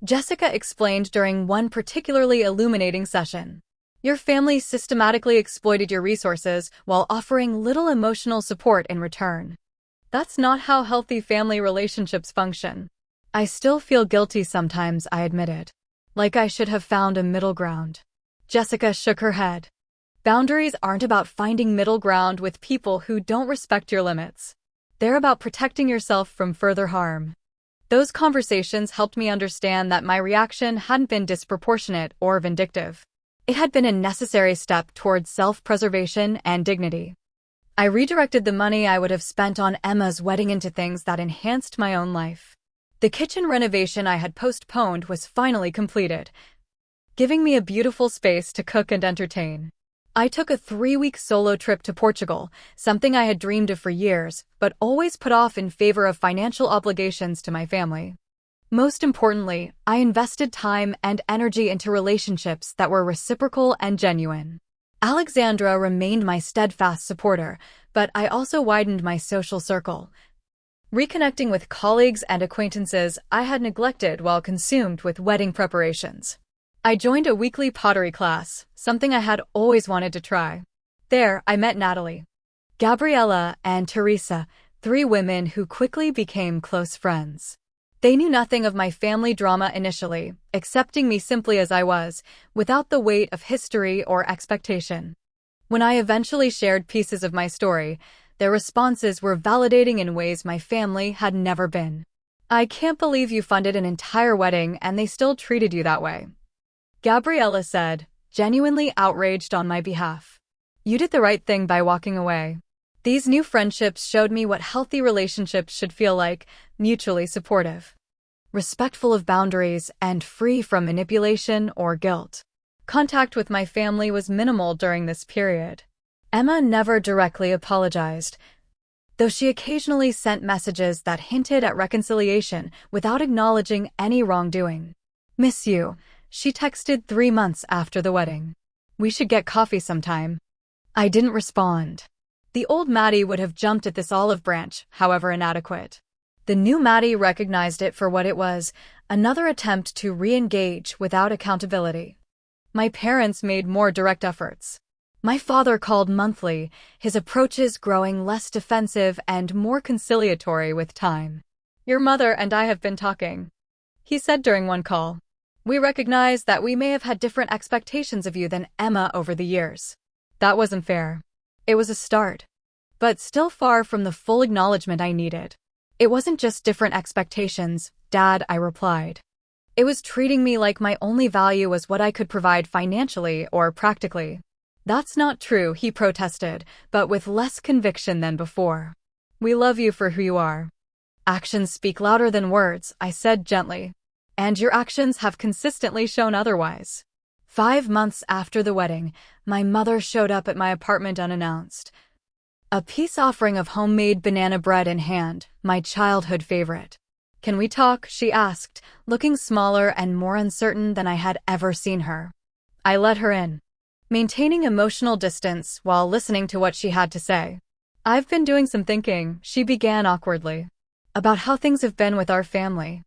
Jessica explained during one particularly illuminating session. Your family systematically exploited your resources while offering little emotional support in return. That's not how healthy family relationships function. I still feel guilty sometimes, I admitted. Like I should have found a middle ground. Jessica shook her head. Boundaries aren't about finding middle ground with people who don't respect your limits. They're about protecting yourself from further harm. Those conversations helped me understand that my reaction hadn't been disproportionate or vindictive. It had been a necessary step towards self-preservation and dignity. I redirected the money I would have spent on Emma's wedding into things that enhanced my own life. The kitchen renovation I had postponed was finally completed, giving me a beautiful space to cook and entertain. I took a 3-week solo trip to Portugal, something I had dreamed of for years, but always put off in favor of financial obligations to my family. Most importantly, I invested time and energy into relationships that were reciprocal and genuine. Alexandra remained my steadfast supporter, but I also widened my social circle, reconnecting with colleagues and acquaintances I had neglected while consumed with wedding preparations. I joined a weekly pottery class, something I had always wanted to try. There, I met Natalie, Gabriella, and Teresa, 3 women who quickly became close friends. They knew nothing of my family drama initially, accepting me simply as I was, without the weight of history or expectation. When I eventually shared pieces of my story, their responses were validating in ways my family had never been. I can't believe you funded an entire wedding and they still treated you that way, Gabriella said, genuinely outraged on my behalf. You did the right thing by walking away. These new friendships showed me what healthy relationships should feel like, mutually supportive, respectful of boundaries, and free from manipulation or guilt. Contact with my family was minimal during this period. Emma never directly apologized, though she occasionally sent messages that hinted at reconciliation without acknowledging any wrongdoing. Miss you, she texted 3 months after the wedding. We should get coffee sometime. I didn't respond. The old Maddie would have jumped at this olive branch, however inadequate. The new Maddie recognized it for what it was, another attempt to re-engage without accountability. My parents made more direct efforts. My father called monthly, his approaches growing less defensive and more conciliatory with time. Your mother and I have been talking, he said during one call. We recognize that we may have had different expectations of you than Emma over the years. That wasn't fair. It was a start, but still far from the full acknowledgement I needed. It wasn't just different expectations, Dad, I replied. It was treating me like my only value was what I could provide financially or practically. That's not true, he protested, but with less conviction than before. We love you for who you are. Actions speak louder than words, I said gently. And your actions have consistently shown otherwise. 5 months after the wedding, my mother showed up at my apartment unannounced. A peace offering of homemade banana bread in hand, my childhood favorite. Can we talk? She asked, looking smaller and more uncertain than I had ever seen her. I let her in, maintaining emotional distance while listening to what she had to say. I've been doing some thinking, she began awkwardly, about how things have been with our family,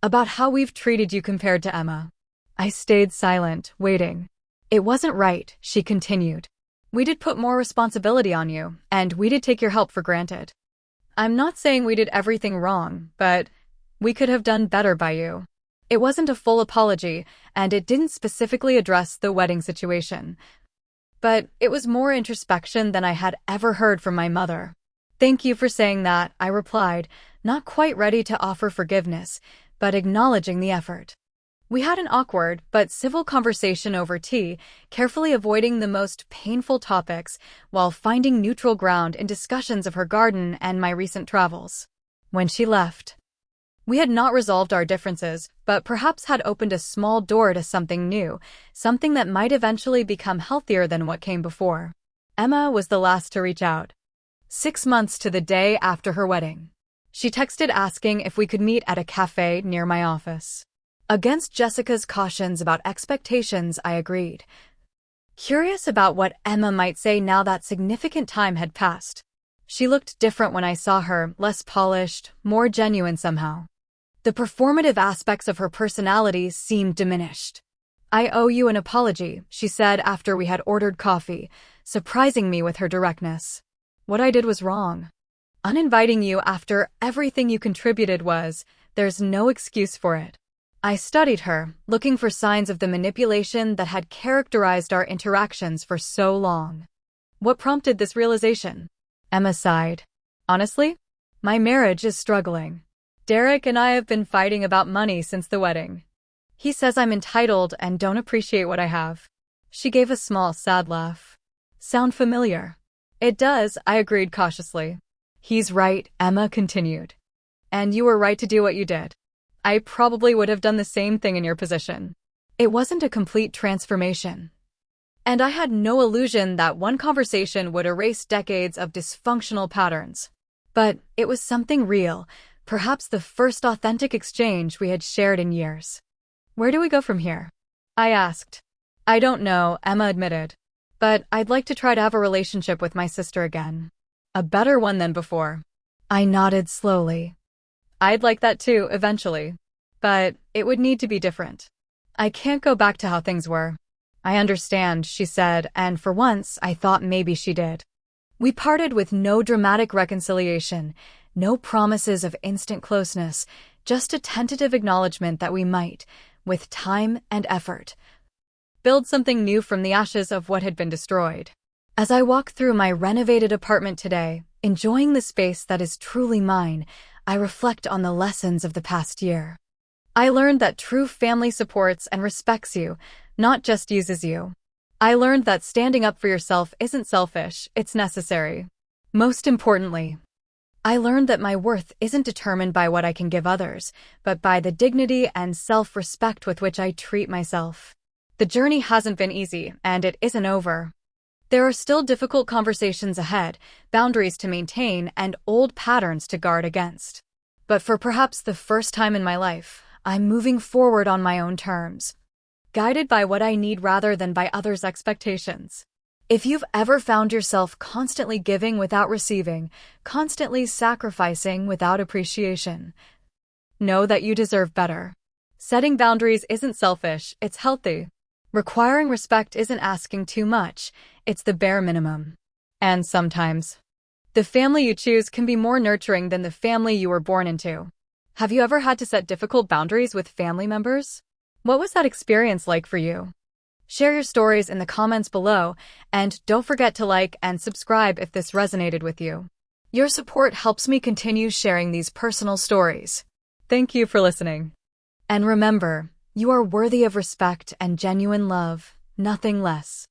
about how we've treated you compared to Emma. I stayed silent, waiting. It wasn't right, she continued. We did put more responsibility on you, and we did take your help for granted. I'm not saying we did everything wrong, but we could have done better by you. It wasn't a full apology, and it didn't specifically address the wedding situation. But it was more introspection than I had ever heard from my mother. Thank you for saying that, I replied, not quite ready to offer forgiveness, but acknowledging the effort. We had an awkward but civil conversation over tea, carefully avoiding the most painful topics while finding neutral ground in discussions of her garden and my recent travels. When she left, we had not resolved our differences, but perhaps had opened a small door to something new, something that might eventually become healthier than what came before. Emma was the last to reach out. 6 months to the day after her wedding. She texted asking if we could meet at a cafe near my office. Against Jessica's cautions about expectations, I agreed, curious about what Emma might say now that significant time had passed. She looked different when I saw her, less polished, more genuine somehow. The performative aspects of her personality seemed diminished. I owe you an apology, she said after we had ordered coffee, surprising me with her directness. What I did was wrong. Uninviting you after everything you contributed there's no excuse for it. I studied her, looking for signs of the manipulation that had characterized our interactions for so long. What prompted this realization? Emma sighed. Honestly, my marriage is struggling. Derek and I have been fighting about money since the wedding. He says I'm entitled and don't appreciate what I have. She gave a small, sad laugh. Sound familiar? It does, I agreed cautiously. He's right, Emma continued. And you were right to do what you did. I probably would have done the same thing in your position. It wasn't a complete transformation. And I had no illusion that one conversation would erase decades of dysfunctional patterns. But it was something real, perhaps the first authentic exchange we had shared in years. Where do we go from here? I asked. I don't know, Emma admitted. But I'd like to try to have a relationship with my sister again. A better one than before. I nodded slowly. I'd like that too, eventually. But it would need to be different. I can't go back to how things were. I understand, she said, and for once I thought maybe she did. We parted with no dramatic reconciliation, no promises of instant closeness, just a tentative acknowledgement that we might, with time and effort, build something new from the ashes of what had been destroyed. As I walk through my renovated apartment today, enjoying the space that is truly mine, I reflect on the lessons of the past year. I learned that true family supports and respects you, not just uses you. I learned that standing up for yourself isn't selfish, it's necessary. Most importantly, I learned that my worth isn't determined by what I can give others, but by the dignity and self-respect with which I treat myself. The journey hasn't been easy, and it isn't over. There are still difficult conversations ahead, boundaries to maintain, and old patterns to guard against. But for perhaps the first time in my life, I'm moving forward on my own terms, guided by what I need rather than by others' expectations. If you've ever found yourself constantly giving without receiving, constantly sacrificing without appreciation, know that you deserve better. Setting boundaries isn't selfish, it's healthy. Requiring respect isn't asking too much, it's the bare minimum. And sometimes, the family you choose can be more nurturing than the family you were born into. Have you ever had to set difficult boundaries with family members? What was that experience like for you? Share your stories in the comments below, and don't forget to like and subscribe if this resonated with you. Your support helps me continue sharing these personal stories. Thank you for listening. And remember, you are worthy of respect and genuine love, nothing less.